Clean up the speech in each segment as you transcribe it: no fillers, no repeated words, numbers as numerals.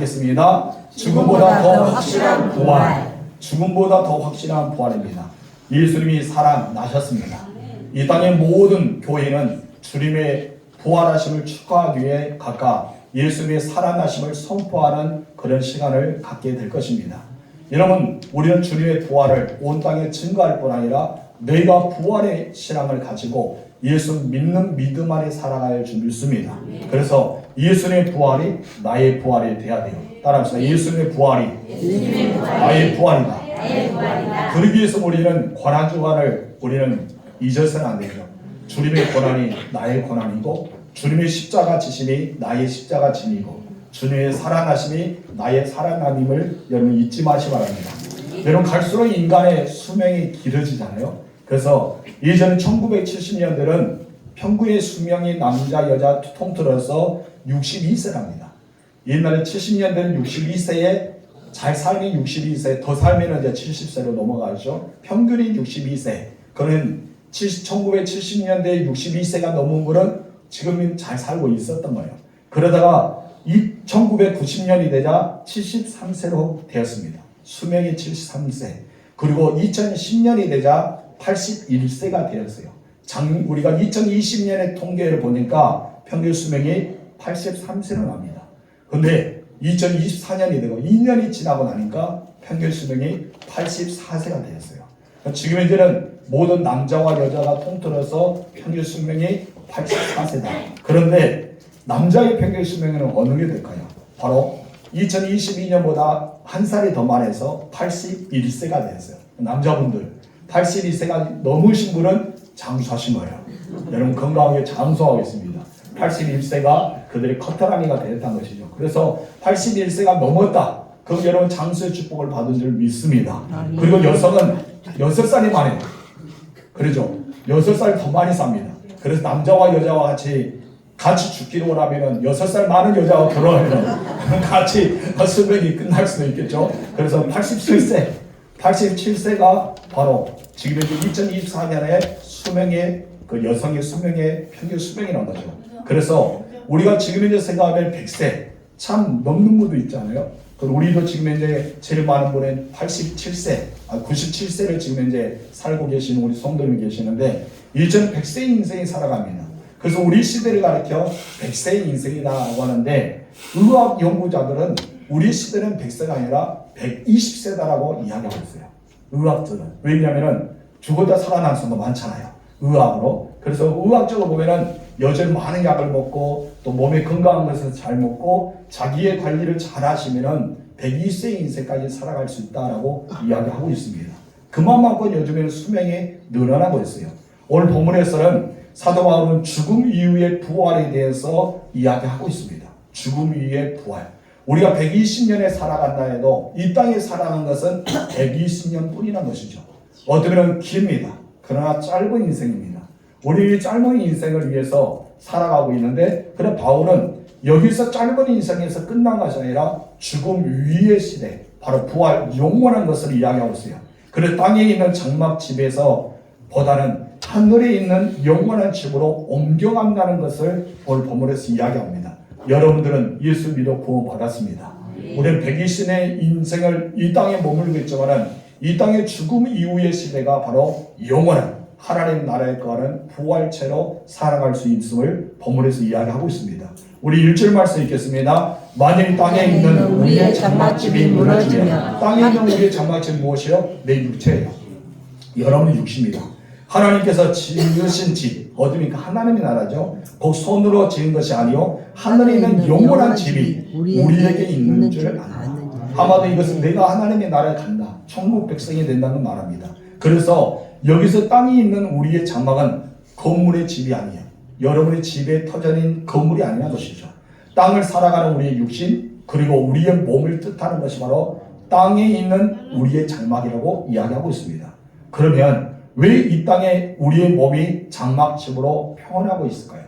읽겠습니다. 죽음보다 더 확실한 부활. 죽음보다 더 확실한 부활입니다. 예수님이 살아나셨습니다. 이 땅의 모든 교회는 주님의 부활하심을 축하하기 위해 각각 예수님의 살아나심을 선포하는 그런 시간을 갖게 될 것입니다. 여러분, 우리는 주님의 부활을 온 땅에 증거할 뿐 아니라 너희가 부활의 신앙을 가지고 예수 믿는 믿음 안에 살아갈 줄 믿습니다. 그래서 예수님의 부활이 나의 부활이 돼야 돼요. 따라합시다. 예수님의 부활이 나의 부활이다. 그러기 위해서 우리는 고난 주간을 우리는 잊어서는 안 되죠. 주님의 고난이 나의 고난이고, 주님의 십자가 지심이 나의 십자가 짐이고, 주님의 살아나심이 나의 살아남임을 여러분 잊지 마시기 바랍니다. 여러분, 갈수록 인간의 수명이 길어지잖아요. 그래서 예전 1970년대는 평균의 수명이 남자 여자 통틀어서 62세랍니다. 옛날에 70년대는 62세에 잘 살면 62세, 더 살면 이제 70세로 넘어가죠. 평균이 62세. 그는 1970년대 62세가 넘은 분은 지금은 잘 살고 있었던 거예요. 그러다가 1990년이 되자 73세로 되었습니다. 수명이 73세. 그리고 2010년이 되자 81세가 되었어요. 우리가 2020년의 통계를 보니까 평균 수명이 83세로 납니다. 근데 2024년이 되고 2년이 지나고 나니까 평균 수명이 84세가 되었어요. 지금 현재는 모든 남자와 여자가 통틀어서 평균 수명이 84세다. 그런데 남자의 평균 수명은 어느 게 될까요? 바로 2022년보다 한 살이 더 많아서 81세가 되었어요. 남자분들 82세가 넘으신 분은 장수하신 거예요. 여러분, 건강하게 장수하겠습니다. 81세가 그들의 커터라미가 되었다는 것이죠. 그래서 81세가 넘었다. 그럼 여러분 장수의 축복을 받은 줄 믿습니다. 그리고 여성은 6살이 많아요. 그렇죠? 6살 더 많이 삽니다. 그래서 남자와 여자와 같이 죽기로 하면 6살 많은 여자와 결혼하면 같이 수명이 끝날 수도 있겠죠. 그래서 87세가 바로 지금 2024년에 수명의 그 여성의 수명의 평균 수명이라는 거죠. 그래서 우리가 지금 현재 생각하면 100세 참 넘는 분도 있잖아요. 우리도 지금 현재 제일 많은 분은 97세를 지금 현재 살고 계시는 우리 성도님이 계시는데 2100세 인생이 살아갑니다. 그래서 우리 시대를 가리켜 100세의 인생이라고 하는데 의학 연구자들은 우리 시대는 100세가 아니라 120세다라고 이야기하고 있어요. 의학자는. 왜냐하면 죽었다 살아난 사람도 많잖아요. 의학으로. 그래서 의학적으로 보면은 여전히 많은 약을 먹고 또 몸에 건강한 것을 잘 먹고 자기의 관리를 잘 하시면은 120세 인생까지 살아갈 수 있다라고 이야기하고 있습니다. 그만큼 요즘에는 수명이 늘어나고 있어요. 오늘 본문에서는 사도 바울은 죽음 이후의 부활에 대해서 이야기하고 있습니다. 죽음 이후의 부활. 우리가 120년에 살아간다 해도 이 땅에 살아가는 것은 120년 뿐이라는 것이죠. 어쩌면 깁니다. 그러나 짧은 인생입니다. 우리 짧은 인생을 위해서 살아가고 있는데, 그래 바울은 여기서 짧은 인생에서 끝난 것이 아니라 죽음 위의 시대, 바로 부활, 영원한 것을 이야기하고 있어요. 그래 땅에 있는 장막 집에서 보다는 하늘에 있는 영원한 집으로 옮겨간다는 것을 오늘 본문에서 이야기합니다. 여러분들은 예수 믿어 구원 받았습니다. 우리는 120년의 인생을 이 땅에 머물고 있지만은 이 땅의 죽음 이후의 시대가 바로 영원한 하나님 나라에 거하는 부활체로 살아갈 수 있음을 본문에서 이야기하고 있습니다. 우리 1절 말씀 읽겠습니다. 만일 땅에 있는 우리의 장막집이 무너지면, 땅에 있는 우리의 장막집은 무엇이요? 내 육체예요. 여러분의 육신입니다. 하나님께서 지으신 집, 어디입니까? 하나님의 나라죠. 곧 손으로 지은 것이 아니요 하늘에 있는 영원한 집이 우리에게 있는 줄 안다. 아마도 이것은 내가 하나님의 나라에 간다, 천국 백성이 된다는 말합니다. 그래서 여기서 땅에 있는 우리의 장막은 건물의 집이 아니에요. 여러분의 집에 터전인 건물이 아니라는 것이죠. 땅을 살아가는 우리의 육신, 그리고 우리의 몸을 뜻하는 것이 바로 땅에 있는 우리의 장막이라고 이야기하고 있습니다. 그러면 왜 이 땅에 우리의 몸이 장막집으로 평안하고 있을까요?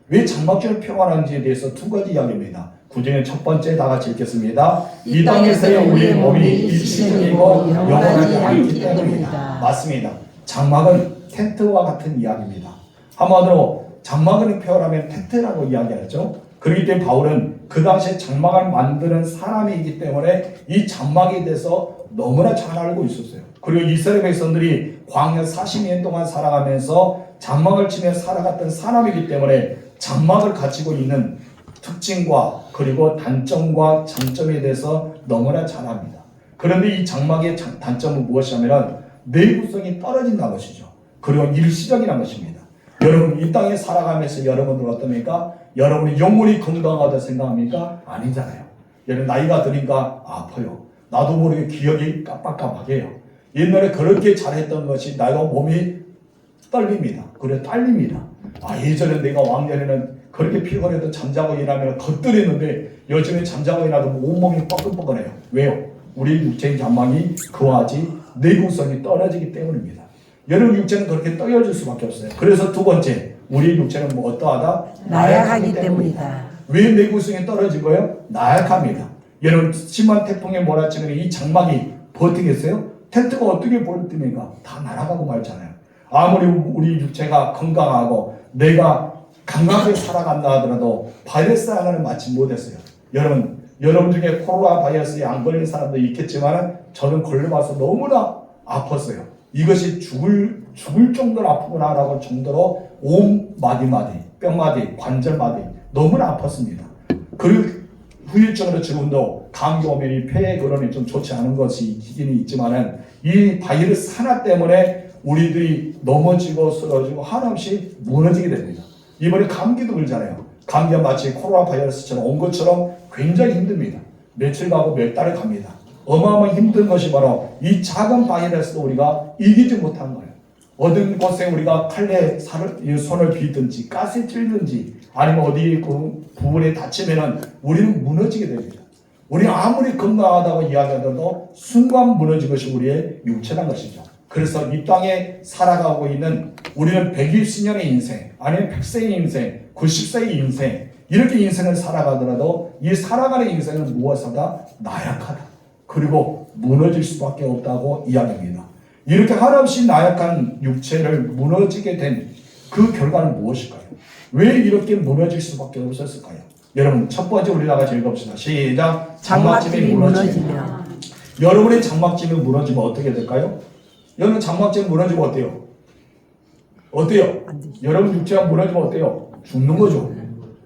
왜 장막집으로 평안한지에 대해서 두 가지 이야기입니다. 그중에 첫 번째 다 같이 읽겠습니다. 이 땅에서의 우리의 몸이 일시적이고 영원하지 않기 때문입니다. 맞습니다. 장막은 텐트와 같은 이야기입니다. 한마디로 장막을 표현하면 텐트라고 이야기하죠. 그렇기 때문에 바울은 그 당시에 장막을 만드는 사람이기 때문에 이 장막에 대해서 너무나 잘 알고 있었어요. 그리고 이스라엘 백성들이 광야 40년 동안 살아가면서 장막을 치며 살아갔던 사람이기 때문에 장막을 가지고 있는 특징과 그리고 단점과 장점에 대해서 너무나 잘 압니다. 그런데 이 장막의 단점은 무엇이냐면 내구성이 떨어진다는 것이죠. 그리고 일시적이라는 것입니다. 여러분 이 땅에 살아가면서 여러분들 어떻습니까? 여러분이 영혼이 건강하다 생각합니까? 아니잖아요. 여러분 나이가 드니까 아파요. 나도 모르게 기억이 깜빡깜빡해요. 옛날에 그렇게 잘했던 것이 나이가 몸이 떨립니다. 그래 딸립니다. 예전에 내가 왕년에는 그렇게 피곤해도 잠자고 일하면 겉들였는데 요즘에 잠자고 일하도 온몸이 뻐근뻐근해요. 왜요? 우리 육체의 장막이 그와같이 내구성이 떨어지기 때문입니다. 여러분 육체는 그렇게 떨어질 수밖에 없어요. 그래서 두 번째, 우리 육체는 뭐 어떠하다? 나약하기 때문이다. 왜 내구성이 떨어진 거예요? 나약합니다. 여러분 심한 태풍에 몰아치면 이 장막이 버티겠어요? 텐트가 어떻게 버팁니까? 다 날아가고 말잖아요. 아무리 우리 육체가 건강하고 내가 강하게 살아간다 하더라도 바이러스 하나는 맞지 못했어요. 여러분 중에 코로나 바이러스에 안 걸린 사람도 있겠지만 저는 걸려봐서 너무나 아팠어요. 이것이 죽을 정도로 아프구나라고 정도로 온 마디마디, 뼈마디, 관절마디 너무나 아팠습니다. 그리고 후유증으로 지금도 감기 오면 이 폐에 그러니 좀 좋지 않은 것이 있긴 있지만은 이 바이러스 하나 때문에 우리들이 넘어지고 쓰러지고 한없이 무너지게 됩니다. 이번에 감기도 걸잖아요. 감기가 마치 코로나 바이러스처럼 온 것처럼 굉장히 힘듭니다. 며칠 가고 몇 달을 갑니다. 어마어마한 힘든 것이 바로 이 작은 바이러스도 우리가 이기지 못한 거예요. 어떤 곳에 우리가 칼에 손을 비든지 가스에 찔든지 아니면 어디 그 부분에 다치면은 우리는 무너지게 됩니다. 우리는 아무리 건강하다고 이야기하더라도 순간 무너진 것이 우리의 육체란 것이죠. 그래서 이 땅에 살아가고 있는 우리는 120년의 인생, 아니면 100세의 인생, 90세의 인생, 이렇게 인생을 살아가더라도 이 살아가는 인생은 무엇보다 나약하다. 그리고 무너질 수밖에 없다고 이야기합니다. 이렇게 한없이 나약한 육체를 무너지게 된 그 결과는 무엇일까요? 왜 이렇게 무너질 수밖에 없었을까요? 여러분 첫 번째 우리 다같이 읽읍시다. 시작. 장막집이 무너지면. 여러분의 장막집이 무너지면 어떻게 될까요? 여러분 장막집이 무너지면 어때요? 어때요? 여러분 육체가 무너지면 어때요? 죽는 거죠.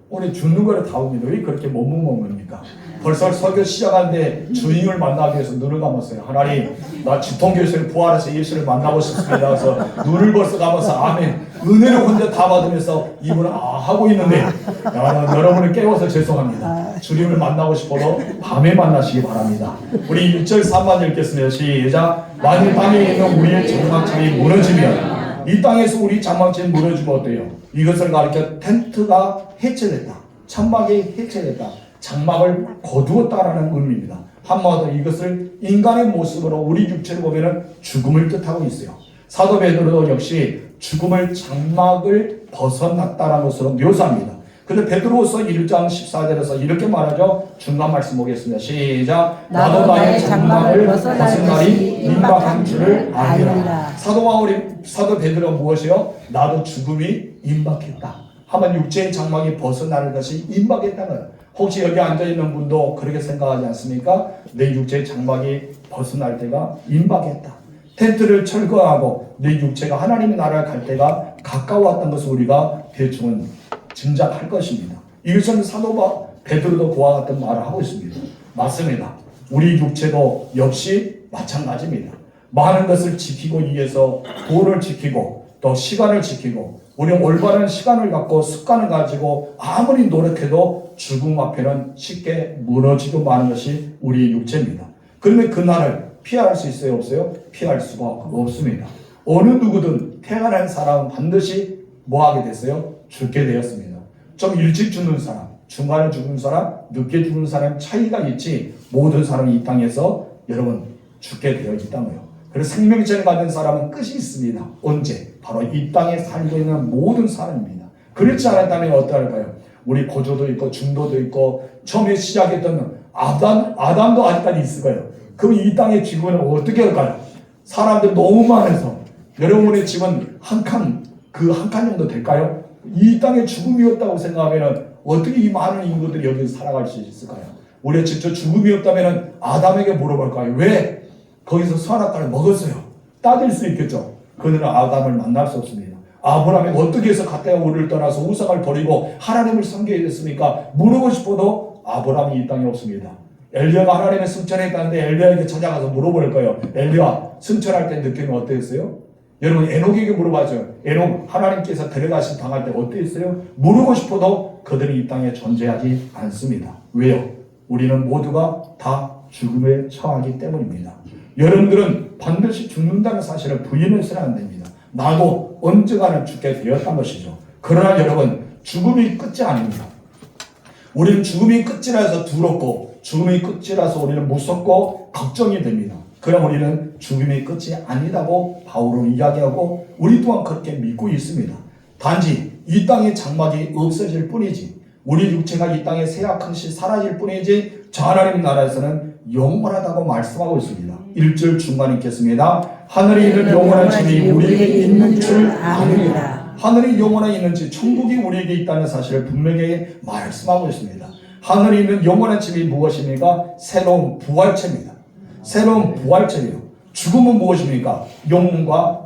우리 죽는 거를 다옵니다. 왜 그렇게 머뭇머뭇합니까? 벌써 설교 시작하는데 주인을 만나기 위해서 눈을 감았어요. 하나님, 나 지통교수를 부활해서 예수를 만나고 싶습니다. 그래서 눈을 벌써 감아서 아멘. 은혜를 혼자 다 받으면서 입을 하고 있는데 여러분을 깨워서 죄송합니다. 주님을 만나고 싶어도 밤에 만나시기 바랍니다. 우리 1절 3만 읽겠습니다. 시작. 만일 땅에 있는 우리의 장막집이 무너지면 이 땅에서 우리 장막집이 무너지면 어때요? 이것을 가리켜 텐트가 해체됐다. 천막이 해체됐다. 장막을 거두었다라는 의미입니다. 한마디로 이것을 인간의 모습으로 우리 육체를 보면은 죽음을 뜻하고 있어요. 사도 베드로도 역시 죽음을 장막을 벗어났다라는 것으로 묘사합니다. 근데 베드로서 1장 14절에서 이렇게 말하죠. 중간 말씀 보겠습니다. 시작. 나도 나의 장막을 벗은 날이 임박한 줄을 아니라. 사도 베드로 무엇이요? 나도 죽음이 임박했다. 하면 육체의 장막이 벗어나는 것이 임박했다는 거예요. 혹시 여기 앉아있는 분도 그렇게 생각하지 않습니까? 내 육체의 장막이 벗어날 때가 임박했다. 텐트를 철거하고 내 육체가 하나님의 나라를 갈 때가 가까워왔던 것을 우리가 대충은 짐작할 것입니다. 이것은 사도 베드로도 그와 같은 말을 하고 있습니다. 맞습니다. 우리 육체도 역시 마찬가지입니다. 많은 것을 지키고 위해서 돈을 지키고 또 시간을 지키고 우리는 올바른 시간을 갖고 습관을 가지고 아무리 노력해도 죽음 앞에는 쉽게 무너지고 마는 것이 우리의 육체입니다. 그러면 그날을 피할 수 있어요? 없어요? 피할 수가 없습니다. 어느 누구든 태어난 사람은 반드시 뭐하게 됐어요? 죽게 되었습니다. 좀 일찍 죽는 사람, 중간에 죽는 사람, 늦게 죽는 사람 차이가 있지 모든 사람이 이 땅에서 여러분 죽게 되어 있다고요. 그래서 생명체를 가진 사람은 끝이 있습니다. 언제? 바로 이 땅에 살고 있는 모든 사람입니다. 그렇지 않았다면 어떡할까요? 우리 고조도 있고 중도도 있고 처음에 시작했던 아담도 아직까지 있을 거예요. 그럼 이 땅의 지구는 어떻게 할까요? 사람들 너무 많아서 여러분의 집은 한 칸 정도 될까요? 이 땅에 죽음이 없다고 생각하면 어떻게 이 많은 인구들이 여기서 살아갈 수 있을까요? 우리가 진짜 죽음이 없다면 아담에게 물어볼까요? 왜 거기서 선악과를 먹었어요? 따질 수 있겠죠. 그들은 아담을 만날 수 없습니다. 아브라함이 어떻게 해서 가까이 우리를 떠나서 우상을 버리고 하나님을 섬기게 됐습니까? 물어보고 싶어도 아브라함이 이 땅에 없습니다. 엘리야가 하나님의 승천했다는데 엘리야에게 찾아가서 물어볼 거예요. 엘리야 승천할 때 느낌이 어땠어요? 여러분 에녹에게 물어봐줘요. 에녹 하나님께서 데려가신 당할 때 어땠어요? 물어보고 싶어도 그들이 이 땅에 존재하지 않습니다. 왜요? 우리는 모두가 다 죽음에 처하기 때문입니다. 여러분들은 반드시 죽는다는 사실을 부인해서는 안 됩니다. 나도 언젠가는 죽게 되었단 것이죠. 그러나 여러분 죽음이 끝이 아닙니다. 우리는 죽음이 끝이라서 두렵고 죽음이 끝이라서 우리는 무섭고 걱정이 됩니다. 그럼 우리는 죽음이 끝이 아니라고 바울은 이야기하고 우리 또한 그렇게 믿고 있습니다. 단지 이 땅의 장막이 없어질 뿐이지 우리 육체가 이 땅에 쇠약한 시 사라질 뿐이지 저 하나님 나라에서는 영원하다고 말씀하고 있습니다. 1절 중간에 있겠습니다. 하늘에 있는 영원한 집이 우리에게 있는 줄 아느니라. 하늘이 영원히 있는지 천국이 우리에게 있다는 사실을 분명히 말씀하고 있습니다. 하늘에 있는 영원한 집이 무엇입니까? 새로운 부활체입니다. 새로운 부활체예요. 죽음은 무엇입니까? 영과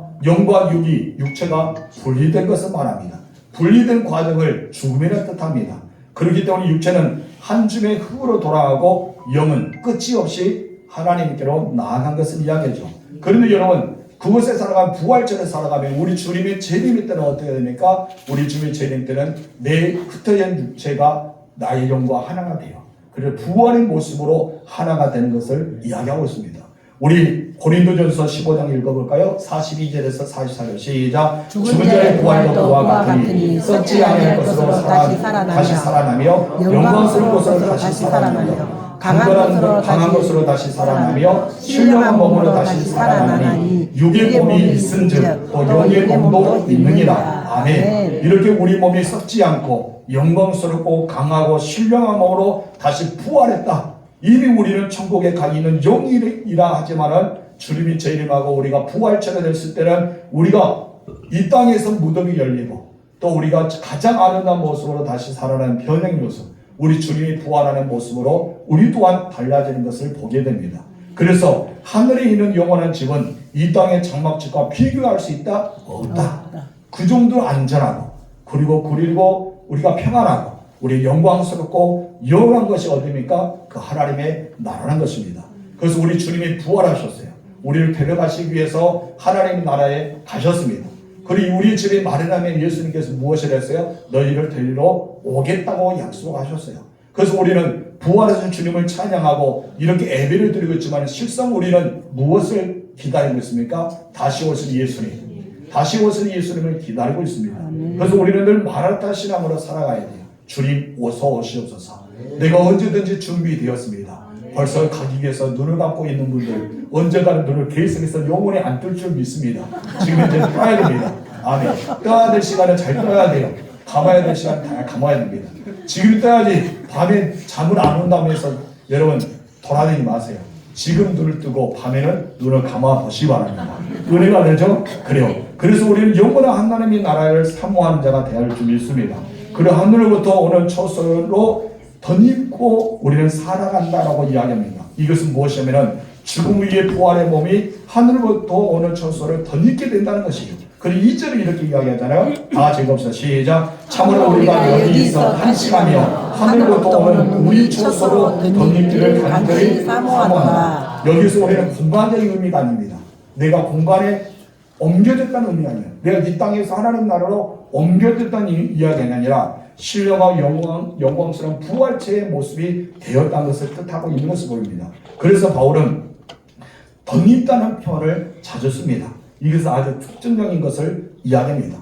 육체가 분리된 것을 말합니다. 분리된 과정을 죽음이라 뜻합니다. 그렇기 때문에 육체는 한 줌의 흙으로 돌아가고 영은 끝이 없이 하나님께로 나아간 것을 이야기하죠. 그런데 여러분 그곳에 살아가면 부활체를 살아가면 우리 주님의 재림 때는 어떻게 됩니까? 우리 주님의 재림 때는 내 흩어진 육체가 나의 영과 하나가 돼요. 그래서 부활의 모습으로 하나가 되는 것을 이야기하고 있습니다. 우리 고린도전서 15장 읽어볼까요? 42절에서 44절 시작. 죽은 자의 부활도 그와 같으니 썩지 아니할 것으로 다시 살아나며 영광스러운 것으로 다시 살아나며 강한 것으로 다시 살아나며 신령한 몸으로 다시 살아나니 육의 몸이 있은즉 또 영의 몸도 있느니라. 아멘. 이렇게 우리 몸이 썩지 않고 영광스럽고 강하고 신령한 몸으로 다시 부활했다. 이미 우리는 천국에 가 있는 영이라 하지만은 주님이 재림하고 우리가 부활체가 됐을 때는 우리가 이 땅에서 무덤이 열리고 또 우리가 가장 아름다운 모습으로 다시 살아나는 변형의 모습, 우리 주님이 부활하는 모습으로 우리 또한 달라지는 것을 보게 됩니다. 그래서 하늘에 있는 영원한 집은 이 땅의 장막집과 비교할 수 있다? 없다. 그 정도 안전하고 그리고 우리가 평안하고 우리 영광스럽고 영원한 것이 어디입니까? 그 하나님의 나라라는 것입니다. 그래서 우리 주님이 부활하셨어요. 우리를 데려가시기 위해서 하나님 나라에 가셨습니다. 그리고 우리 집에 마련하면 예수님께서 무엇을 했어요? 너희를 데리러 오겠다고 약속하셨어요. 그래서 우리는 부활하신 주님을 찬양하고 이렇게 예배를 드리고 있지만 실상 우리는 무엇을 기다리고 있습니까? 다시 오실 예수님. 다시 오실 예수님을 기다리고 있습니다. 그래서 우리는 늘 마라타 신앙으로 살아가야 돼요. 주님 어서 오시옵소서. 내가 언제든지 준비되었습니다. 벌써 가기 위해서 눈을 감고 있는 분들 언젠가는 눈을 계속해서 영원히 안 뜰 줄 믿습니다. 지금 이제 떠야 됩니다. 아멘. 떠야 될 시간은 잘 떠야 돼요. 감아야 될 시간은 다 감아야 됩니다. 지금 떠야지 밤에 잠을 안 온다고 해서 여러분 돌아다니지 마세요. 지금 눈을 뜨고 밤에는 눈을 감아 보시기 바랍니다. 은혜가 되죠? 그래요. 그래서 우리는 영원한 하나님의 나라를 사모하는 자가 되어야 할 줄 믿습니다. 그리고 하늘로부터 오는 초소로 덧입고 우리는 살아간다라고 이야기합니다. 이것은 무엇이냐면 죽음 위에 부활의 몸이 하늘로부터 오는 초소를 덧입게 된다는 것이죠. 그리고 2절을 이렇게 이야기하잖아요. 다 같이 읽읍시다. 시작. 참으로 우리가 여기서 한심하며 하늘로부터 오는 우리 초소로 덧입기를 간절히 사모한다. 여기서 우리는 공간적인 의미가 아닙니다. 내가 공간에 옮겨졌다는 의미가 아니에요. 내가 이 땅에서 하나님 나라로 옮겨졌다는 이야기가 아니라 신령하고 영광스러운 부활체의 모습이 되었다는 것을 뜻하고 있는 것을 보입니다. 그래서 바울은 덧입다는 표현을 자주 씁니다. 이것은 아주 특징적인 것을 이야기합니다.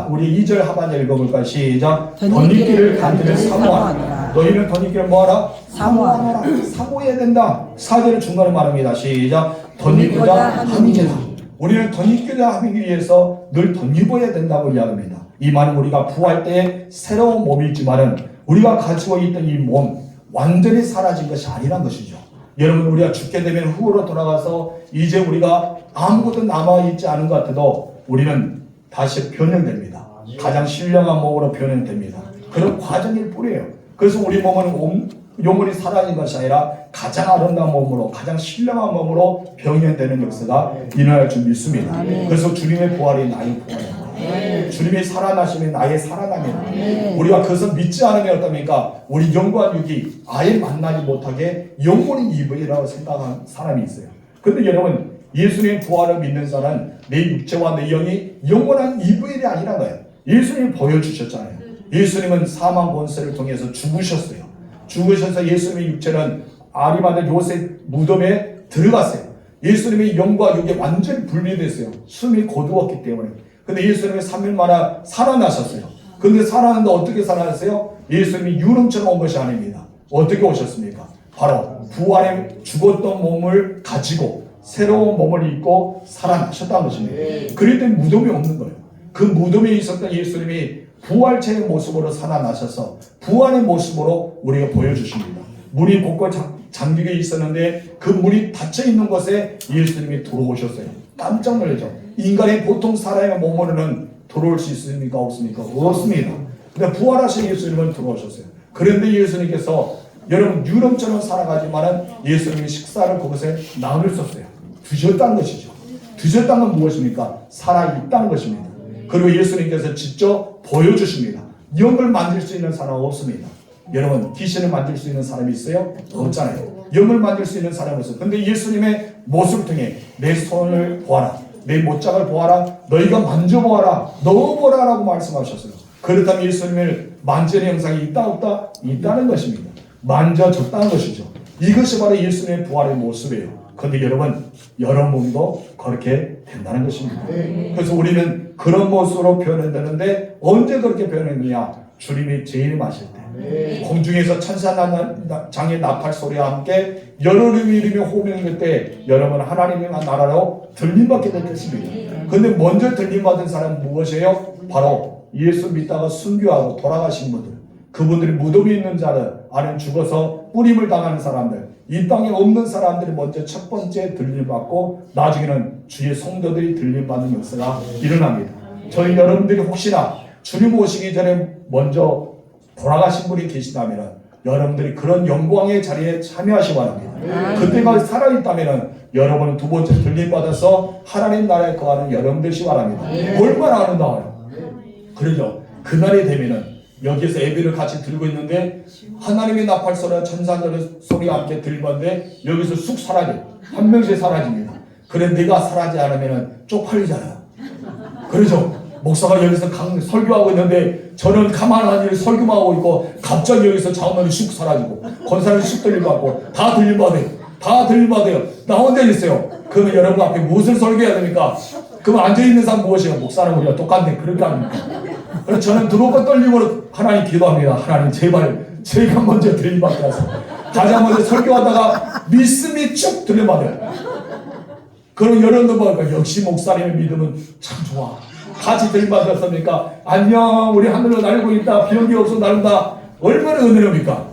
우리 2절 하반절 읽어볼까요? 시작. 덧입기를 간절히 사모하노라. 너희는 덧입기를 뭐하라? 사모하노라. 사모해야 된다. 4절 중간에 말합니다. 시작. 덧입고자 함이니라. 우리는 덧입고자 하기 위해서 늘 덧입어야 된다고 이야기합니다. 이 말은 우리가 부활 때에 새로운 몸이 있지만은 우리가 가지고 있던 이 몸 완전히 사라진 것이 아니란 것이죠. 여러분 우리가 죽게 되면 흙으로 돌아가서 이제 우리가 아무것도 남아있지 않은 것 같아도 우리는 다시 변형됩니다. 가장 신령한 몸으로 변형됩니다. 그런 과정일 뿐이에요. 그래서 우리 몸은 영혼이 살아있는 것이 아니라 가장 아름다운 몸으로, 가장 신령한 몸으로 병현되는 역사가 일어날 줄 믿습니다. 그래서 주님의 부활이 나의 부활입니다. 주님이 살아나시면 나의 살아남입니다. 우리가 그것을 믿지 않으면 어떻습니까? 우리 영과 육이 아예 만나지 못하게 영혼이 이브이라고 생각하는 사람이 있어요. 근데 여러분, 예수님의 부활을 믿는 자는 내 육체와 내 영이 영원한 이브일이 아니란 거예요. 예수님이 보여주셨잖아요. 예수님은 사망 권세를 통해서 죽으셨어요. 죽으셔서 예수님의 육체는 아리마다 요셉 무덤에 들어갔어요. 예수님의 영과 육이 완전히 분리됐어요. 숨이 고두었기 때문에. 근데 예수님이 3일 만에 살아나셨어요. 근데 살아났는데 어떻게 살아났어요? 예수님이 유령처럼 온 것이 아닙니다. 어떻게 오셨습니까? 바로 부활에 죽었던 몸을 가지고 새로운 몸을 입고 살아나셨다는 것입니다. 그럴 때 무덤이 없는 거예요. 그 무덤에 있었던 예수님이 부활체의 모습으로 살아나셔서 부활의 모습으로 우리가 보여주십니다. 문이 곳곳 잠기게 있었는데 그 문이 닫혀있는 곳에 예수님이 들어오셨어요. 깜짝 놀라죠. 인간이 보통 사람의 몸으로는 들어올 수 있습니까? 없습니까? 없습니다. 근데 부활하신 예수님은 들어오셨어요. 그런데 예수님께서 여러분 유령처럼 살아가지만은 예수님이 식사를 그곳에 나누셨어요. 드셨다는 것이죠. 드셨다는 건 무엇입니까? 살아있다는 것입니다. 그리고 예수님께서 직접 보여주십니다. 영을 만질 수 있는 사람은 없습니다. 여러분, 귀신을 만질 수 있는 사람이 있어요? 없잖아요. 영을 만질 수 있는 사람은 없어요. 근데 예수님의 모습을 통해 내 손을 보아라, 내 못장을 보아라, 너희가 만져보아라, 넣어보라 라고 말씀하셨어요. 그렇다면 예수님을 만지는 형상이 있다 없다? 있다는 것입니다. 만져졌다는 것이죠. 이것이 바로 예수님의 부활의 모습이에요. 그런데 여러분 몸도 그렇게 된다는 것입니다. 그래서 우리는 그런 모습으로 표현되는데 언제 그렇게 표현했느냐? 주님이 재림하실 때 공중에서 천사장의 나팔 소리와 함께 여러 이름이 호명할 때 여러분 하나님의 나라로 들림받게 될 것입니다. 그런데 먼저 들림받은 사람은 무엇이에요? 바로 예수 믿다가 순교하고 돌아가신 분들, 그분들이 무덤이 있는 자들, 아니면 죽어서 뿌림을 당하는 사람들, 이 땅에 없는 사람들이 먼저 첫 번째 들림받고 나중에는 주의 성도들이 들림받는 역사가 일어납니다. 저희 여러분들이 혹시나 주님 오시기 전에 먼저 돌아가신 분이 계시다면 여러분들이 그런 영광의 자리에 참여하시기 바랍니다. 그때가 살아있다면 여러분은 두 번째 들림받아서 하나님 나라에 거하는 여러분 되시기 바랍니다. 얼마나 아름다워요. 그러죠. 그날이 되면은 여기에서 예배를 같이 들고 있는데 하나님의 나팔 소리와 천사들의 소리와 함께 들리는데 여기서 쑥 사라져요. 한 명씩 사라집니다. 그래 내가 사라지지 않으면 쪽팔리잖아요. 그러죠. 목사가 여기서 설교하고 있는데 저는 가만히 앉아 설교만 하고 있고 갑자기 여기서 장로이 쑥 사라지고 권사님이 쑥 들림받고 다 들림받아요. 다 들림받아요. 나 혼자 있어요. 그러면 여러분 앞에 무엇을 설교해야 됩니까? 그럼 앉아있는 사람 무엇이에요? 목사는 우리가 똑같네. 그렇게 합니까? 그래서 저는 두렵고 떨림으로 하나님 기도합니다. 하나님 제발 제가 먼저 들림받게 하소서. 가장 먼저 설교하다가 믿음이 쭉 들림받아요. 그럼 여러분도 보니까 역시 목사님의 믿음은 참 좋아. 같이 들림받았습니까? 안녕 우리 하늘로 날고 있다. 비용이 없어 나른다. 얼마나 은혜롭니까?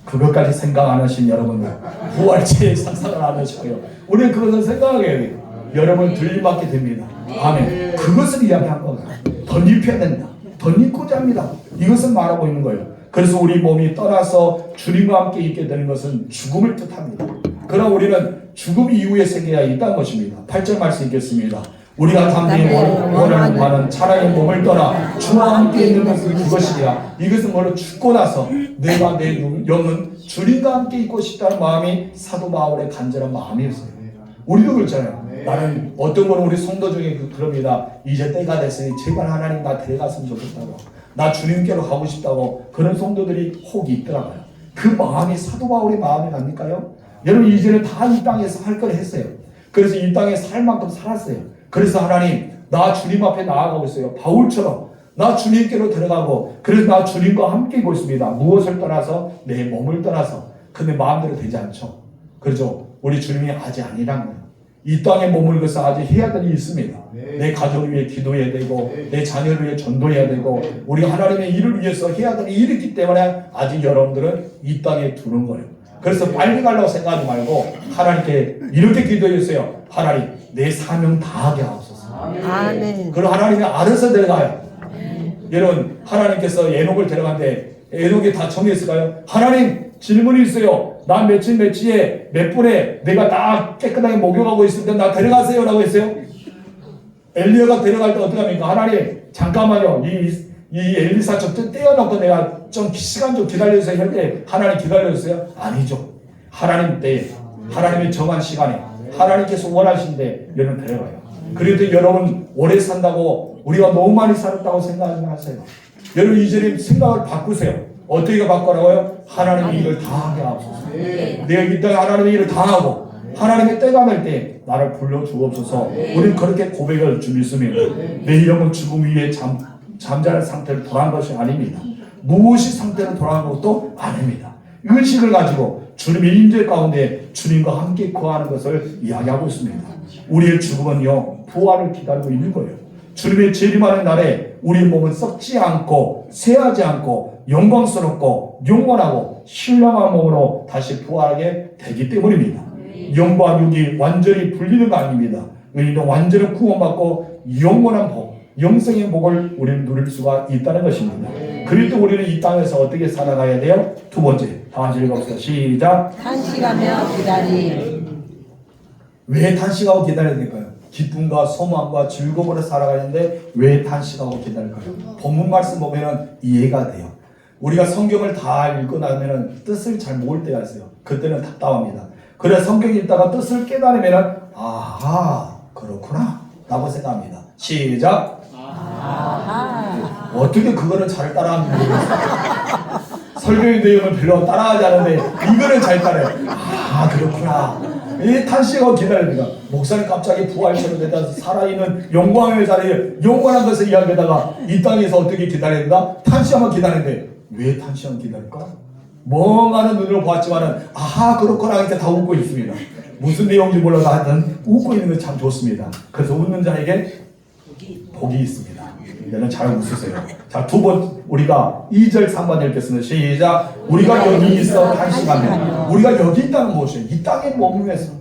그것까지 생각 안 하신 여러분들 부활체의 상상을 안 하시고요. 우리는 그것을 생각하게 돼요. 여러분 들림받게 됩니다. 아멘. 그것을 이야기한 거예요. 덧입혀야 된다. 덧입고자 합니다. 이것을 말하고 있는 거예요. 그래서 우리 몸이 떠나서 주님과 함께 있게 되는 것은 죽음을 뜻합니다. 그러나 우리는 죽음 이후의 세계가 있다는 것입니다. 8절 말씀 읽겠습니다. 우리가 담대히 원하는 바는 차라리 몸을 떠나 주와 함께 있는 것은 그것이야. 이것은 뭐로 죽고 나서 내가 내 영은 주님과 함께 있고 싶다는 마음이 사도 바울의 간절한 마음이었어요. 우리도 그렇잖아요. 나는 어떤 분은 우리 성도 중에 그럽니다. 이제 때가 됐으니 제발 하나님 나 데려갔으면 좋겠다고, 나 주님께로 가고 싶다고 그런 성도들이 혹 있더라고요. 그 마음이 사도 바울의 마음이 아닐까요? 여러분 이제는 다 이 땅에서 할 걸 했어요. 그래서 이 땅에 살 만큼 살았어요. 그래서 하나님 나 주님 앞에 나아가고 있어요. 바울처럼 나 주님께로 들어가고 그래서 나 주님과 함께 있고 있습니다. 무엇을 떠나서? 내 몸을 떠나서. 근데 마음대로 되지 않죠. 그렇죠. 우리 주님이 아직 아니란 거예요. 이 땅에 머물고서 아직 해야 될 일이 있습니다. 내 가족을 위해 기도해야 되고 내 자녀를 위해 전도해야 되고 우리 하나님의 일을 위해서 해야 될 일이 있기 때문에 아직 여러분들은 이 땅에 두는 거예요. 그래서 빨리 가려고 생각하지 말고 하나님께 이렇게 기도해주세요. 하나님 내 사명 다하게 하옵소서. 아멘. 그럼 하나님이 알아서 내려가요. 여러분 하나님께서 에녹을 데려갔는데 에녹이 다 정했을까요? 하나님 질문이 있어요. 나 며칠 며칠에 몇 분에 내가 다 깨끗하게 목욕하고 있을 때 나 데려가세요 라고 했어요. 엘리야가 데려갈 때 어떻게 합니까? 하나님 잠깐만요. 이 엘리사 좀 떼어놓고 내가 좀 시간 좀 기다려주세요 할 때 하나님 기다려주세요? 아니죠. 하나님 때에 하나님의 정한 시간에 하나님께서 원하신데 여러분 데려가요. 그래도 여러분 오래 산다고 우리가 너무 많이 살았다고 생각하지 마세요. 여러분 이제는 생각을 바꾸세요. 어떻게 바꾸라고요? 하나님의 일을 다 하게 하옵소서. 내가 이 땅에 하나님의 일을 다 하고 하나님의 때가 날 때 나를 불러주옵소서. 우리는 그렇게 고백을 준비했으면 내 영은 죽음 위에 잠자는 상태로 돌아간 것이 아닙니다. 무엇이 상태로 돌아간 것도 아닙니다. 의식을 가지고 주님의 임재 가운데 주님과 함께 거하는 것을 이야기하고 있습니다. 우리의 죽음은요 부활을 기다리고 있는 거예요. 주님의 재림하는 날에 우리 몸은 썩지 않고 쇠하지 않고 영광스럽고 영원하고 신령한 몸으로 다시 부활하게 되기 때문입니다. 영과 육이 완전히 분리된 거 아닙니다. 우리는 완전히 구원받고 영원한 복, 영생의 복을 우리는 누릴 수가 있다는 것입니다. 그럴 때 우리는 이 땅에서 어떻게 살아가야 돼요? 두 번째, 다 같이 읽어봅시다. 시작. 탄식하며 기다림. 왜 탄식하고 기다려야 될까요? 기쁨과 소망과 즐거움으로 살아가는데 왜 탄식하고 기다릴까요? 본문 말씀 보면은 이해가 돼요. 우리가 성경을 다 읽고 나면은 뜻을 잘 모를 때가 있어요. 그때는 답답합니다. 그래서 성경 읽다가 뜻을 깨달으면은 아하 그렇구나 라고 생각합니다. 시작. 아하. 어떻게 그거를 잘 따라하는지 모르겠어요. 설교의 내용을 별로 따라하지 않는데 이거는 잘 따라해요. 아 그렇구나. 이 탄식하고 기다립니다. 목사님 갑자기 부활처럼 되다 살아있는 영광의 자리에 영원한 것을 이야기하다가 이 땅에서 어떻게 기다려야 된다? 탄식하면 기다리는데 왜 탄식하면 기다릴까? 멍하는 눈으로 보았지만은 아하 그렇구나 하니까 다 웃고 있습니다. 무슨 내용인지 몰라도 하여튼 웃고 있는 게 참 좋습니다. 그래서 웃는 자에게 복이 있습니다. 이제는 잘 웃으세요. 자, 두 번 우리가 2절 3번 읽겠습니다. 시작. 우리가 여기 있어 탄식하며 우리가 여기 있다는 무엇이에요? 이 땅에 머물면서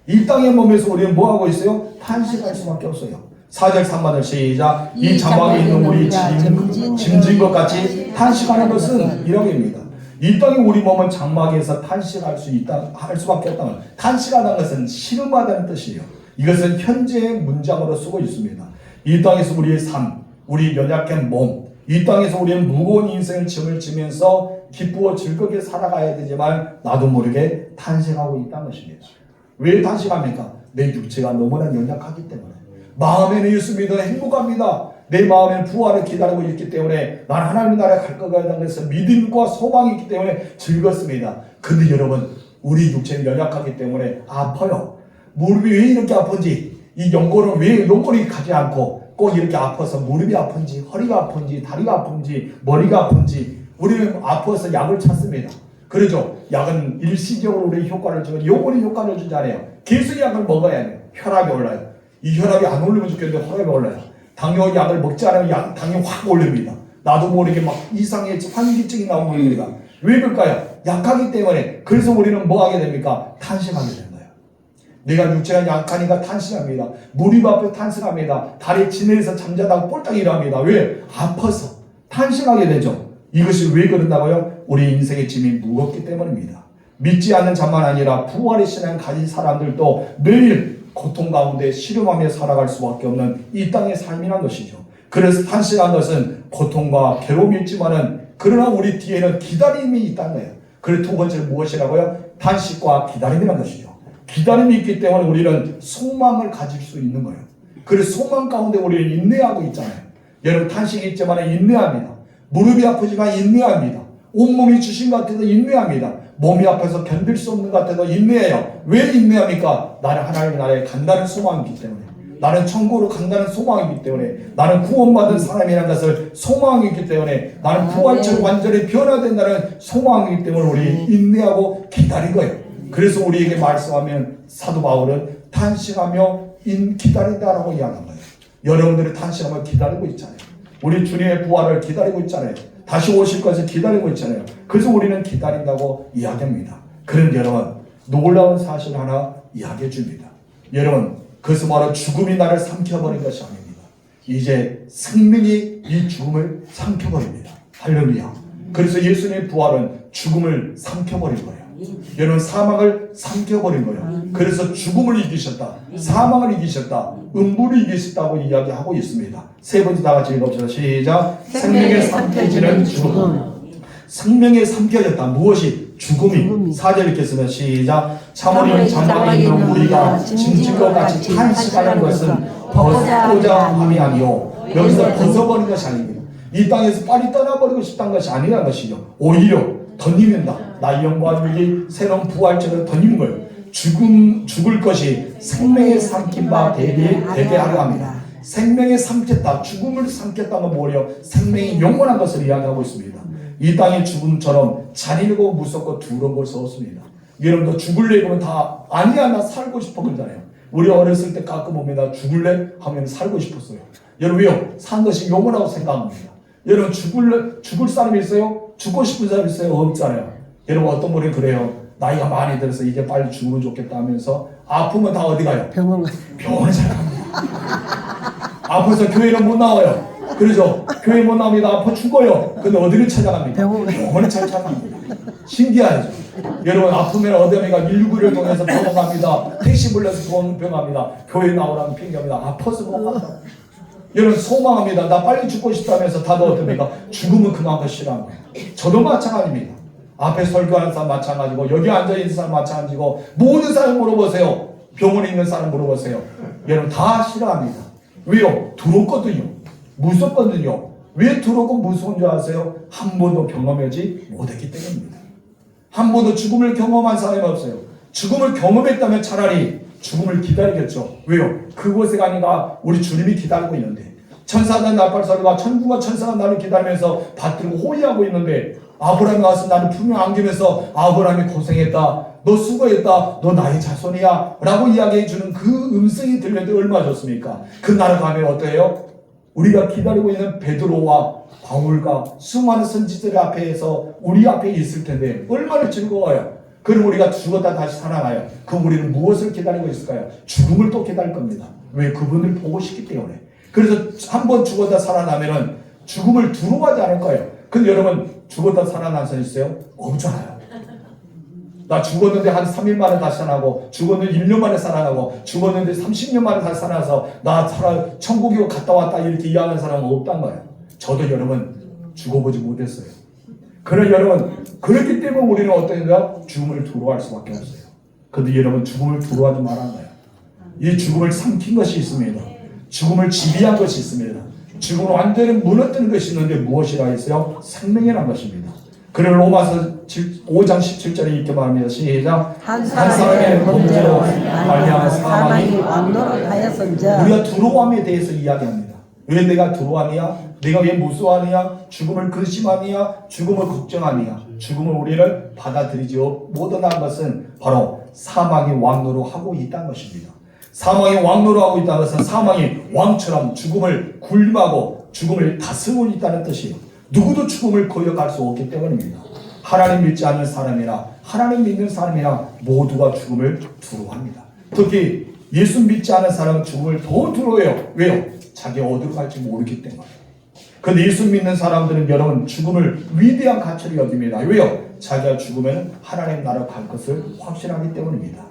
이 땅에 머물면서 우리는 뭐하고 있어요? 탄식할 수밖에 없어요. 4절 3번을 시작. 이 장막에 있는 우리 짐진 것 같이 탄식하는 것은 이러게입니다. 이 땅에 우리 몸은 장막에서 탄식할 수 있다 할 수밖에 없다는 탄식하다는 것은 씨름하다는 뜻이에요. 이것은 현재의 문장으로 쓰고 있습니다. 이 땅에서 우리의 삶, 우리 연약한 몸, 이 땅에서 우리는 무거운 인생을 짐을 지면서 기쁘고 즐겁게 살아가야 되지만 나도 모르게 탄식하고 있다는 것입니다. 왜 탄식합니까? 내 육체가 너무나 연약하기 때문에. 마음에는 예수 믿어 행복합니다. 내 마음에는 부활을 기다리고 있기 때문에 난 하나님 나라에 갈 거라는 것에서 믿음과 소망이 있기 때문에 즐겁습니다. 근데 여러분 우리 육체는 연약하기 때문에 아파요. 무릎이 왜 이렇게 아픈지 이 연골은 왜 연골이 가지 않고 꼭 이렇게 아파서 무릎이 아픈지 허리가 아픈지 다리가 아픈지 머리가 아픈지 우리는 아파서 약을 찾습니다. 그러죠. 약은 일시적으로 우리 효과를 주고 영원히 효과를 주지 않아요. 계속 약을 먹어야 돼요. 혈압이 올라요. 이 혈압이 안 올리면 좋겠는데 혈압이 올라요. 당뇨 약을 먹지 않으면 당이 확 올립니다. 나도 모르게 막 이상의 환기증이 나오는 겁니다. 왜 그럴까요? 약하기 때문에. 그래서 우리는 뭐 하게 됩니까? 탄식하게 되는 거예요. 내가 육체가 약하니까 탄식합니다. 무릎 앞에 탄식합니다. 다리 지내에서 잠자다가 꼴딱 일어납니다. 왜? 아파서 탄식하게 되죠. 이것이 왜 그런다고요? 우리 인생의 짐이 무겁기 때문입니다. 믿지 않는 자만 아니라 부활의 신앙을 가진 사람들도 매일 고통 가운데 씨름하며 살아갈 수밖에 없는 이 땅의 삶이란 것이죠. 그래서 탄식한 것은 고통과 괴로움이 있지만은 그러나 우리 뒤에는 기다림이 있다는 거예요. 그리고 두 번째는 무엇이라고요? 탄식과 기다림이라는 것이죠. 기다림이 있기 때문에 우리는 소망을 가질 수 있는 거예요. 그래서 소망 가운데 우리는 인내하고 있잖아요. 여러분 탄식이 있지만 인내합니다. 무릎이 아프지만 인내합니다. 온몸이 주신 것 같아도 인내합니다. 몸이 아파서 견딜 수 없는 것 같아도 인내해요. 왜 인내합니까? 나는 하나님 나라에 간다는 소망이기 때문에. 나는 천국으로 간다는 소망이기 때문에. 나는 구원받은 사람이라는 것을 소망이기 때문에. 나는 부활처럼 완전히 변화된다는 소망이기 때문에 우리 인내하고 기다린 거예요. 그래서 우리에게 말씀하면 사도 바울은 탄식하며 기다린다라고 이야기한 거예요. 여러분들이 탄식하며 기다리고 있잖아요. 우리 주님의 부활을 기다리고 있잖아요. 다시 오실 것을 기다리고 있잖아요. 그래서 우리는 기다린다고 이야기합니다. 그런데 여러분 놀라운 사실 하나 이야기해 줍니다. 여러분 그것은 바로 죽음이 나를 삼켜버린 것이 아닙니다. 이제 생명이 이 죽음을 삼켜버립니다. 할렐루야. 그래서 예수님의 부활은 죽음을 삼켜버린 거예요. 여러분, 사망을 삼켜버린 거예요. 그래서 죽음을 이기셨다, 사망을 이기셨다, 음부를 이기셨다고 이야기하고 있습니다. 세 번째 다 같이 읽어봅시다. 시작. 생명에 삼켜지는 죽음. 생명에 삼켜졌다. 무엇이? 죽음이. 4절 읽겠습니다. 시작. 참으로 장막에 있는 우리가 짐진것 같이 탄식하는 것은 벗고자 함이 아니요. 여기서 벗어버린 것이 아닙니다. 이 땅에서 빨리 떠나버리고 싶다는 것이 아니라는 것이죠. 오히려 던지면다. 나의 영광 위기 새로운 부활체를 던지는 거예요. 죽을 것이 생명에 삼킨 바 되게 하려 합니다. 생명에 삼켰다, 죽음을 삼켰다는 건 뭐예요? 생명이 영원한 것을 이야기하고 있습니다. 이 땅의 죽음처럼 잔인하고 무섭고 두려운 것이 없습니다. 여러분도 죽을래 그러면 다 아니야 나 살고 싶어 그러잖아요. 우리 어렸을 때 가끔 봅니다. 죽을래? 하면 살고 싶었어요. 여러분 왜요? 산 것이 영원하고 생각합니다. 여러분 죽을 사람이 있어요? 죽고 싶은 사람이 있어요? 없잖아요. 여러분 어떤 분이 그래요. 나이가 많이 들어서 이제 빨리 죽으면 좋겠다 하면서 아프면 다 어디 가요? 병원에 찾아갑니다. 아파서 교회는 못 나와요. 그래서 교회 못 나옵니다. 아파 죽어요. 근데 어디를 찾아갑니까? 병원에 찾아갑니다. 신기하죠. 여러분 아프면 어디 갑니까? 119를 통해서 병원 갑니다. 택시 불러서 병원 갑니다. 교회 나오라는 핑계합니다. 아파서 못 간다. 여러분 소망합니다. 나 빨리 죽고 싶다면서 다들 어떻습니까? 죽으면 그만큼 싫어하는 거예요. 저도 마찬가지입니다. 앞에 설교하는 사람 마찬가지고 여기 앉아있는 사람 마찬가지고 모든 사람 물어보세요. 병원에 있는 사람 물어보세요. 여러분 다 싫어합니다. 왜요? 두렵거든요. 무섭거든요. 왜 두렵고 무서운 줄 아세요? 한 번도 경험하지 못했기 때문입니다. 한 번도 죽음을 경험한 사람이 없어요. 죽음을 경험했다면 차라리 죽음을 기다리겠죠. 왜요? 그곳에 가니까 우리 주님이 기다리고 있는데 천사가 나팔소리가 천국과 천사가 나를 기다리면서 받들고 호위하고 있는데 아브라함이 와서 나를 품에 안기면서 아브라함이 고생했다, 너 수고했다, 너 나의 자손이야 라고 이야기해주는 그 음성이 들려도 얼마나 좋습니까? 그 나라 가면 어때요? 우리가 기다리고 있는 베드로와 바울과 수많은 선지자들 앞에서 우리 앞에 있을 텐데 얼마나 즐거워요. 그럼 우리가 죽었다 다시 살아나요. 그럼 우리는 무엇을 기다리고 있을까요? 죽음을 또 기다릴 겁니다. 왜? 그분을 보고 싶기 때문에. 그래서 한번 죽었다 살아나면은 죽음을 두려워하지 않을 거예요. 근데 여러분 죽었다 살아난 사람 있어요? 없잖아요. 나 죽었는데 한 3일 만에 다시 살아나고, 죽었는데 1년 만에 살아나고, 죽었는데 30년 만에 다시 살아나서 나 천국에 갔다 왔다 이렇게 이야기하는 사람은 없단 거예요. 저도 여러분 죽어보지 못했어요. 그러나 여러분 그렇기 때문에 우리는 어떤가? 죽음을 두려워할 수밖에 없어요. 그런데 여러분 죽음을 두려워하지 말아야 돼요. 이 죽음을 삼킨 것이 있습니다. 죽음을 지배한 것이 있습니다. 죽음을 완전히 무너뜨리는 것이 있는데 무엇이라 했어요? 생명이라는 것입니다. 그래서 로마서 5장 17절에 이렇게 말합니다. 시작. 한 사람의 범죄로 말미암아 사망이 왕노릇하였은즉. 우리가 두려움에 대해서 이야기합니다. 왜 내가 두려워하느냐? 내가 왜 무서워하느냐? 죽음을 근심하느냐? 죽음을 걱정하느냐? 죽음을 우리는 받아들이지 못하는 것은 바로 사망이 왕노릇하고 있다는 것입니다. 사망이 왕노릇하고 있다는 것은 사망이 왕처럼 죽음을 군림하고 죽음을 다스리고 있다는 뜻이에요. 누구도 죽음을 거역할 수 없기 때문입니다. 하나님 믿지 않는 사람이나 하나님 믿는 사람이나 모두가 죽음을 두려워합니다. 특히 예수 믿지 않는 사람은 죽음을 더 두려워해요. 왜요? 자기가 어디로 갈지 모르기 때문에. 그런데 예수 믿는 사람들은 여러분 죽음을 위대한 가치로 여깁니다. 왜요? 자기가 죽으면 하나님 나라로 갈 것을 확신하기 때문입니다.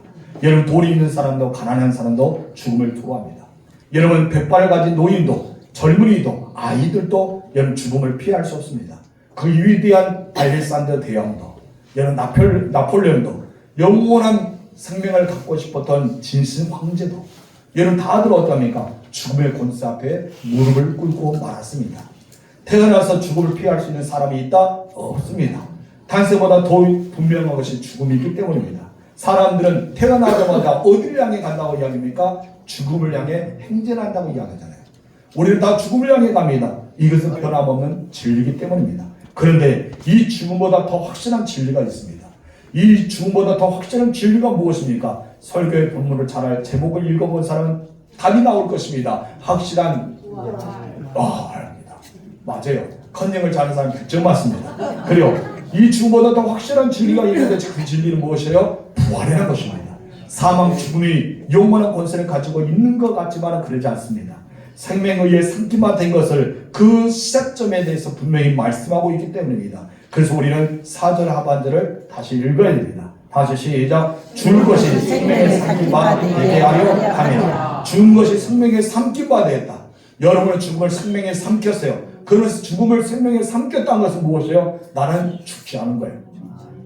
여러분 돈이 있는 사람도 가난한 사람도 죽음을 두려워합니다. 여러분 백발을 가진 노인도 젊은이도 아이들도 여러분 죽음을 피할 수 없습니다. 그 위대한 알렉산더 대왕도 여러분 나폴레온도 영원한 생명을 갖고 싶었던 진신 황제도 여러분 다들 어떠합니까? 죽음의 권세 앞에 무릎을 꿇고 말았습니다. 태어나서 죽음을 피할 수 있는 사람이 있다? 없습니다. 탄생보다 더 분명한 것이 죽음이기 때문입니다. 사람들은 태어나자마자 어디를 향해 간다고 이야기합니까? 죽음을 향해 행진한다고 이야기하잖아요. 우리는 다 죽음을 향해 갑니다. 이것은 변함없는 진리이기 때문입니다. 그런데 이 죽음보다 더 확실한 진리가 있습니다. 이 죽음보다 더 확실한 진리가 무엇입니까? 설교의 본문을 잘 제목을 읽어본 사람은 답이 나올 것입니다. 확실한 합니다. 맞아요. 컨닝을 잘하는 사람이 그점 맞습니다. 그래요. 이 죽음보다 더 확실한 진리가 있는데 그 진리는 무엇이에요? 부활이라는 것입니다. 사망 죽음이 영원한 권세를 가지고 있는 것 같지만 그러지 않습니다. 생명의의 삼키마 된 것을 그 시작점에 대해서 분명히 말씀하고 있기 때문입니다. 그래서 우리는 4절 하반절을 다시 읽어야 됩니다. 다시 시작. 줄 것이 생명의 삼키마 되게 하려 하며, 준 것이 생명의 삼키마 되었다. 여러분은 죽음을 생명에 삼켰어요. 그래서 죽음을 생명에 삼켰다는 것은 무엇이에요? 나는 죽지 않은 거예요.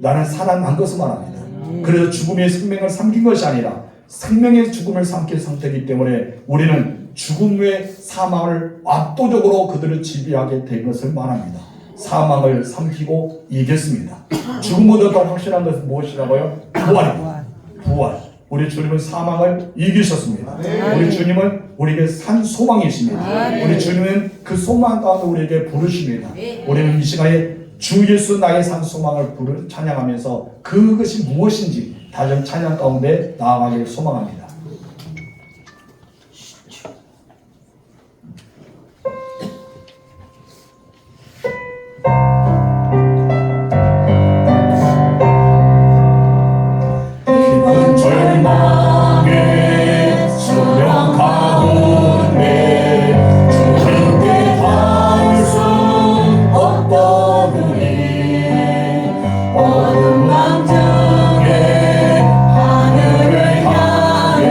나는 살아난 것을 말합니다. 그래서 죽음의 생명을 삼킨 것이 아니라 생명의 죽음을 삼킨 상태이기 때문에 우리는 죽음의 사망을 압도적으로 그들을 지배하게 된 것을 말합니다. 사망을 삼키고 이겼습니다. 죽음보다 더 확실한 것은 무엇이라고요? 부활입니다. 부활. 우리 주님은 사망을 이기셨습니다. 우리 주님은 우리에게 산 소망이십니다. 우리 주님은 그 소망 가운데 우리에게 부르십니다. 우리는 이 시간에 주 예수 나의 산 소망을 찬양하면서 그것이 무엇인지 다시 찬양 가운데 나아가기를 소망합니다. 깊은 절망의 수령 가운데 주님께 닿을 수 없던 우리 어둠 감정에 하늘을 향해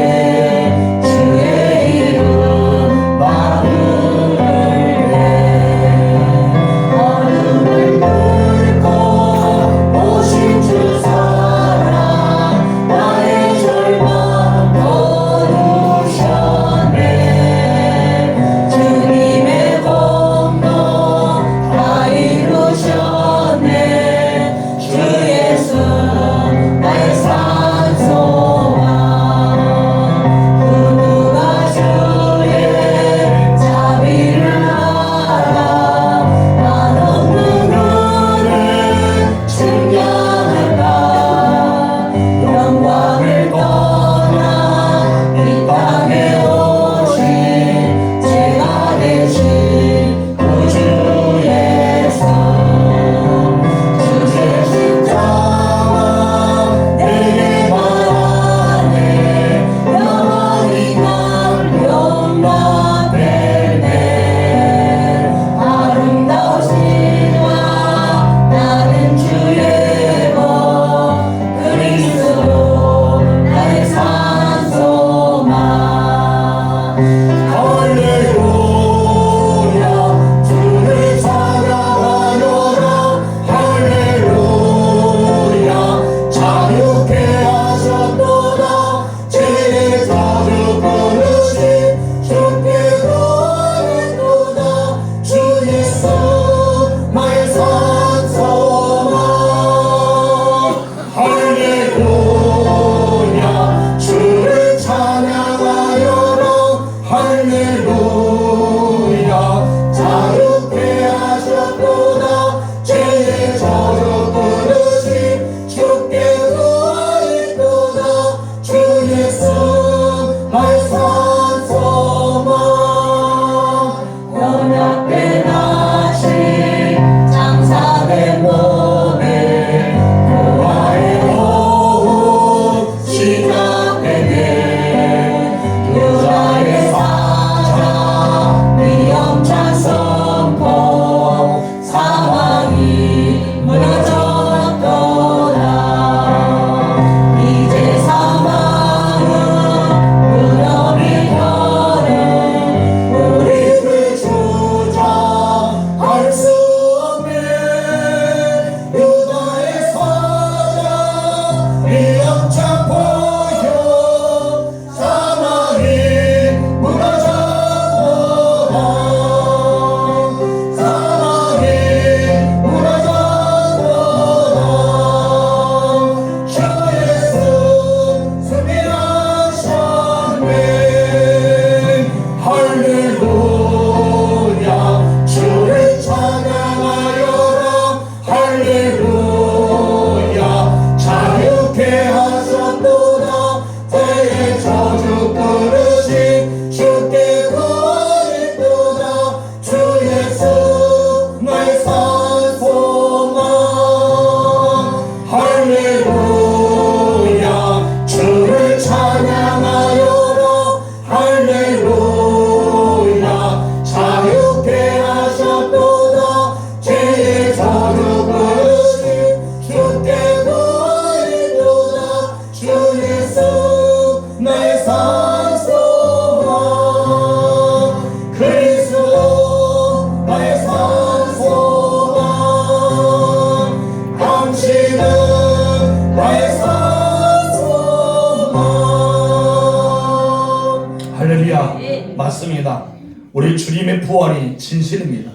맞습니다. 우리 주님의 부활이 진실입니다.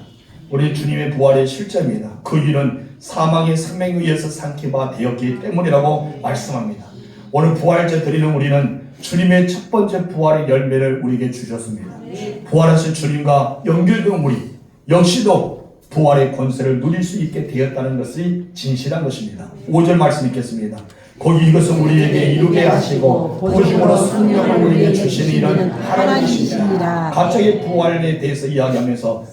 우리 주님의 부활이 실제입니다. 그 일은 사망의 생명에 의해서 삼키바 되었기 때문이라고 말씀합니다. 오늘 부활절 드리는 우리는 주님의 첫 번째 부활의 열매를 우리에게 주셨습니다. 부활하신 주님과 연결된 우리 역시도 부활의 권세를 누릴 수 있게 되었다는 것이 진실한 것입니다. 5절 말씀 읽겠습니다. 거기 이것은 우리에게 이루게 하시고 보증으로 성령을 우리에게 주신 이는 하나님이시니라. 갑자기 부활에 대해서 이야기하면서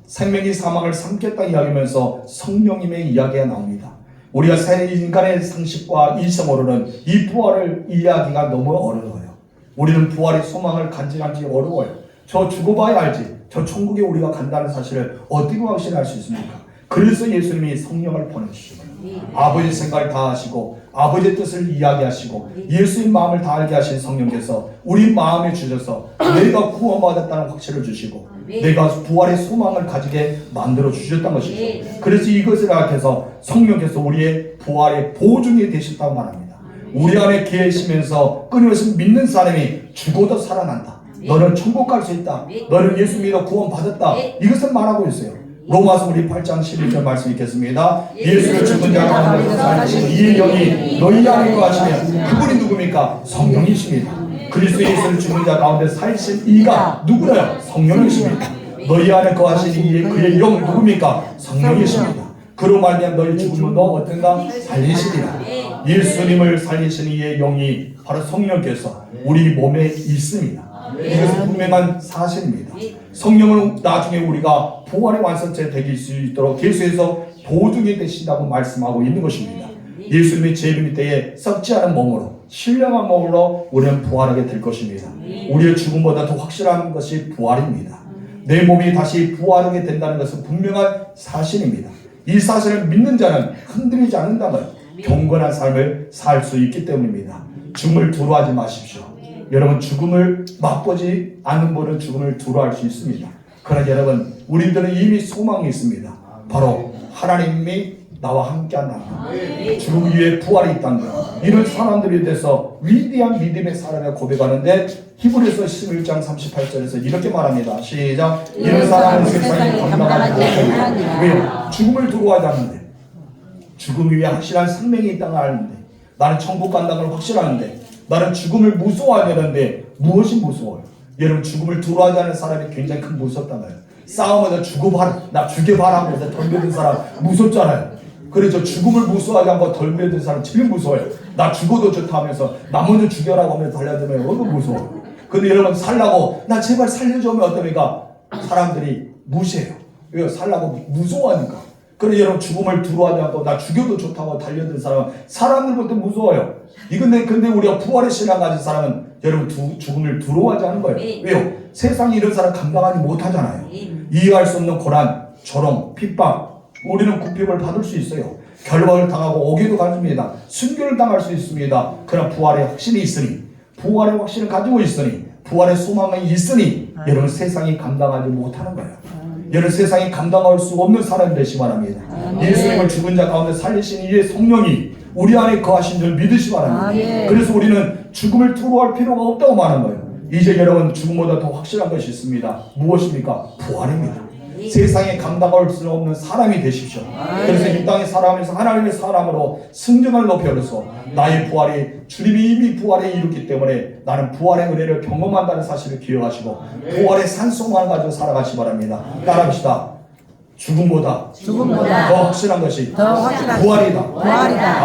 생명이 사망을 삼켰다 이야기하면서 성령님의 이야기가 나옵니다. 우리가 새 인간의 상식과 이성으로는 이 부활을 이해하기가 너무 어려워요. 우리는 부활의 소망을 간직하기 어려워요. 저 죽어봐야 알지. 저 천국에 우리가 간다는 사실을 어떻게 확신할 수 있습니까? 그래서 예수님이 성령을 보내주시고 아버지의 생각을 다 하시고 아버지의 뜻을 이야기하시고 예수의 마음을 다 알게 하신 성령께서 우리 마음에 주셔서 내가 구원받았다는 확신을 주시고 내가 부활의 소망을 가지게 만들어 주셨다는 것이죠. 그래서 이것을 알아서 성령께서 우리의 부활의 보증이 되셨다고 말합니다. 우리 안에 계시면서 끊임없이 믿는 사람이 죽어도 살아난다. 너는 천국 갈 수 있다. 너는 예수 믿어 구원 받았다. 이것을 말하고 있어요. 로마서 우리 8장 11절 말씀 읽겠습니다. 예수를 죽은 자 가운데서 살리신 이의 영이 너희 안에 거하시면 그분이 누굽니까? 성령이십니다. 그리스도 예수를 죽은 자 가운데 살리신 이가 누구래요? 성령이십니다. 너희 안에 거하신 그의 영 누굽니까? 성령이십니다. 그로 말미암아 너희 죽음도 어떤가? 살리시리라. 예수님을 살리신 이의 영이 바로 성령께서 우리 몸에 있습니다. 이것은 분명한 사실입니다. 성령은 나중에 우리가 부활의 완성체 되길 수 있도록 예수에서 보증이 되신다고 말씀하고 있는 것입니다. 예수님의 제 이름 때에 썩지 않은 몸으로 신령한 몸으로 우리는 부활하게 될 것입니다. 우리의 죽음보다 더 확실한 것이 부활입니다. 내 몸이 다시 부활하게 된다는 것은 분명한 사실입니다. 이 사실을 믿는 자는 흔들리지 않는다면 경건한 삶을 살 수 있기 때문입니다. 죽음을 두려워하지 마십시오. 여러분, 죽음을 맛보지 않는 분은 죽음을 두려워할 수 있습니다. 그러나 여러분, 우리들은 이미 소망이 있습니다. 바로 하나님이 나와 함께한다. 죽음 위에 부활이 있다는 것. 이런 사람들에 대해서 위대한 믿음의 사람을 고백하는데 히브리서 11장 38절에서 이렇게 말합니다. 시작. 이런 사람은 세상에 감당하지 못합니다. 왜? 죽음을 두려워하지 않는데, 죽음 위에 확실한 생명이 있다는 아는데, 나는 천국 간다는 걸 확실하는데, 나는 죽음을 무서워하게 되는데 무엇이 무서워요? 여러분, 죽음을 두려워하지 않는 사람이 굉장히 큰 무섭잖아요. 싸움에서 죽어봐라, 나 죽여봐라 하면서 덤벼든 사람 무섭잖아요. 그래서 죽음을 무서워하지 않고 덤벼든 사람 제일 무서워요. 나 죽어도 좋다 하면서 나 먼저 죽여라고 하면서 달려들면 얼마나 무서워. 근데 여러분, 살라고 나 제발 살려줘 하면 어떻습니까? 사람들이 무시해요. 왜? 살라고 무서워하니까. 그래서 여러분, 죽음을 두려워하지 않고 나 죽여도 좋다고 달려든 사람은 사람들부터 무서워요. 근데 우리가 부활의 신앙 가진 사람은 여러분 죽음을 두려워하지 않는 거예요. 왜요? 세상에 이런 사람 감당하지 못하잖아요. 이해할 수 없는 고난, 조롱, 핍박, 우리는 굽힘을 받을 수 있어요. 결박을 당하고 오기도 가집니다. 순교를 당할 수 있습니다. 그러나 부활의 확신이 있으니, 부활의 확신을 가지고 있으니, 부활의 소망이 있으니 여러분, 세상이 감당하지 못하는 거예요. 여러분, 세상이 감당할 수 없는 사람이 되시 바랍니다. 예수님을 죽은 자 가운데 살리신 이의 성령이 우리 안에 거하신 줄 믿으시 바랍니다. 그래서 우리는 죽음을 두려워할 필요가 없다고 말하는 거예요. 이제 여러분, 죽음보다 더 확실한 것이 있습니다. 무엇입니까? 부활입니다. 세상에 감당할 수 없는 사람이 되십시오. 그래서 이 땅에 살아가면서 하나님의 사람으로 승정을 높여서 나의 부활이 주님이 이미 부활에 이뤘기 때문에 나는 부활의 은혜를 경험한다는 사실을 기억하시고 부활의 산소망을 가지고 살아가시 바랍니다. 따라합시다. 죽음보다 더 확실한 것이 부활이다.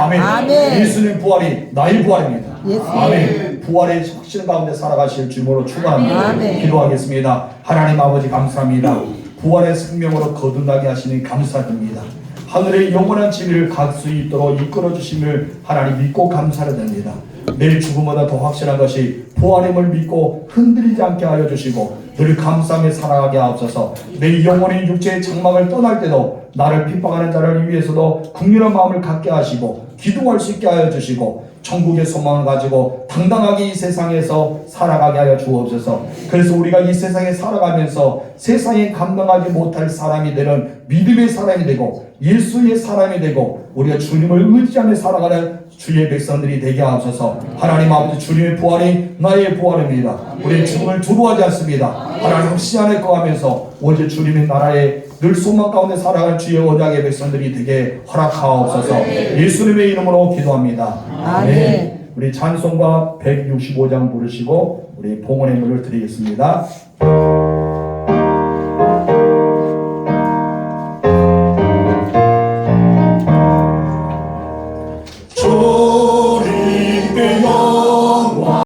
아멘. 예수님 부활이 나의 부활입니다. 아멘. 부활의 확신 가운데 살아가실 주님으로 축원합니다. 기도하겠습니다. 하나님 아버지, 감사합니다. 부활의 생명으로 거듭나게 하시니 감사드립니다. 하늘의 영원한 지위를 갈 수 있도록 이끌어 주심을 하나님 믿고 감사를 드립니다. 내일 죽음보다 더 확실한 것이 부활임을 믿고 흔들리지 않게 하여 주시고 늘 감사하며 살아가게 하옵소서. 내 영혼의 육체의 장막을 떠날 때도 나를 핍박하는 자를 위해서도 긍휼한 마음을 갖게 하시고 기도할 수 있게 하여 주시고 천국의 소망을 가지고 당당하게 이 세상에서 살아가게 하여 주옵소서. 그래서 우리가 이 세상에 살아가면서 세상에 감당하지 못할 사람이 되는 믿음의 사람이 되고 예수의 사람이 되고 우리가 주님을 의지하며 살아가는 주의 백성들이 되게 하옵소서. 하나님 아버지, 주님의 부활이 나의 부활입니다. 우리는 죽음을 두려워하지 않습니다. 하나님 없이 않을 거 하면서 오직 주님의 나라에 늘 소망 가운데 살아가는 주의 언약의 백성들이 되게 허락하옵소서. 예수님의 이름으로 기도합니다. 아멘. 우리 찬송가 165장 부르시고 우리 봉헌의 물을 드리겠습니다.